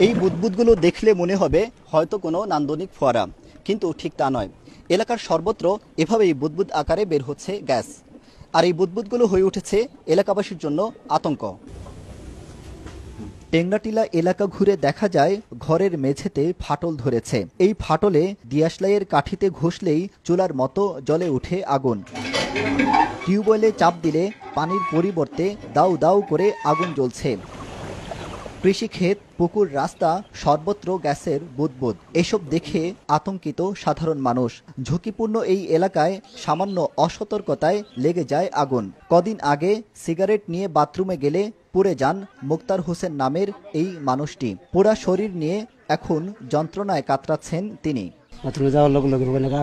এই বুদবুদগুলো দেখলে মনে হবে হয়তো কোনো নান্দনিক ফোয়ারা, কিন্তু ঠিক তা নয়। এলাকার সর্বত্র এভাবেই বুদবুদ আকারে বের হচ্ছে গ্যাস, আর এই বুদবুদগুলো হয়ে উঠেছে এলাকাবাসীর জন্য আতঙ্ক। টেংরাটিলা এলাকা ঘুরে দেখা যায় ঘরের মেঝেতে ফাটল ধরেছে। এই ফাটলে দিয়াশলাইয়ের কাঠিতে ঘষলেই চুলার মতো জ্বলে উঠে আগুন। টিউবওয়েলে চাপ দিলে পানির পরিবর্তে দাউ দাউ করে আগুন জ্বলছে। কৃষিক্ষেত, পুকুর, রাস্তা সর্বত্র গ্যাসের বুদবুদ। এসব দেখে আতঙ্কিত সাধারণ মানুষ। ঝুঁকিপূর্ণ এই এলাকায় সামান্য অসতর্কতায় লেগে যায় আগুন। কদিন আগে সিগারেট নিয়ে বাথরুমে গেলে পুড়ে যান মুক্তার হোসেন নামের এই মানুষটি। পুরা শরীর নিয়ে এখন যন্ত্রণায় কাতরাচ্ছেন তিনি।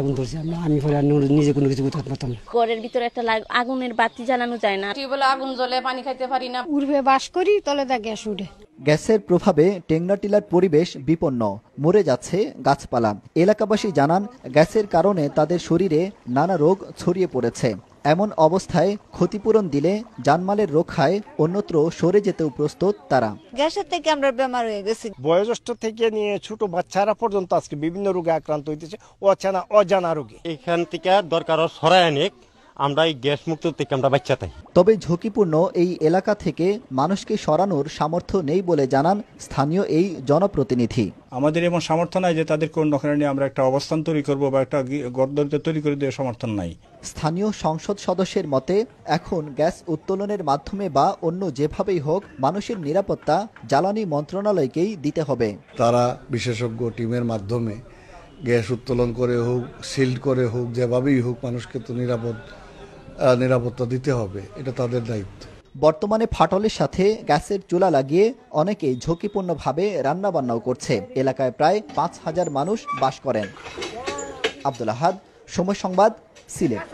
আগুন ধরছে, আমি নিজে কোনো কিছু করতে পারতাম না। ঘরের ভিতরে একটা আগুনের বাতি জ্বালানো যায় না, টিউবওয়েলে আগুন জ্বলে পানি খাইতে পারি না। পূর্বে বাস করি, তলে দা গ্যাস উঠে। গ্যাসের প্রভাবে টেংরাটিলার পরিবেশ বিপন্ন, মরে যাচ্ছে গাছপালা। এলাকাবাসী জানান গ্যাসের কারণে তাদের শরীরে নানা রোগ ছড়িয়ে পড়েছে। এমন অবস্থায় ক্ষতিপূরণ দিলে জানমালের রক্ষায় অন্যত্র সরে যেতেও প্রস্তুত তারা। গ্যাসের থেকে আমরা বেমার হয়ে গেছি। বয়োজ্যেষ্ঠ থেকে নিয়ে ছোট বাচ্চারা পর্যন্ত আজকে বিভিন্ন রোগে আক্রান্ত হইতেছে, অজানা রোগে। এখান থেকে দরকার সরাই আনেক, আমরা এই গ্যাস মুক্ত থেকে আমরা বাচ্চা থাকি। তবে ঝুঁকিপূর্ণ এই এলাকা থেকে মানুষকে সরানোর সামর্থ্য নেই বলে জানান স্থানীয় এই জনপ্রতিনিধি। আমাদের এমন সামর্থ্য নাই যে তাদেরকে অন্যখানে নিয়ে আমরা একটা অবস্থান তৈরি করবো বা একটা গড়দরিদ্র তৈরি করে দেওয়ার সমর্থন নাই। স্থানীয় সংসদ সদস্যের মতে এখন গ্যাস উত্তোলনের মাধ্যমে বা অন্য যেভাবেই হোক মানুষের নিরাপত্তা জ্বালানি মন্ত্রণালয়কেই দিতে হবে। তারা বিশেষজ্ঞ টিমের মাধ্যমে গ্যাস উত্তোলন করে হোক, সিল্ড করে হোক, যেভাবেই হোক মানুষকে তো নিরাপত্তা দিতে হবে, এটা তাদের দায়িত্ব। বর্তমানে ফাটলের সাথে গ্যাসের চুলা লাগিয়ে অনেকেই ঝুঁকিপূর্ণভাবে রান্নাবান্নাও করছে। এলাকায় প্রায় ৫,০০০ মানুষ বাস করেন। আব্দুল আহাদ, সময় সংবাদ, সিলেট।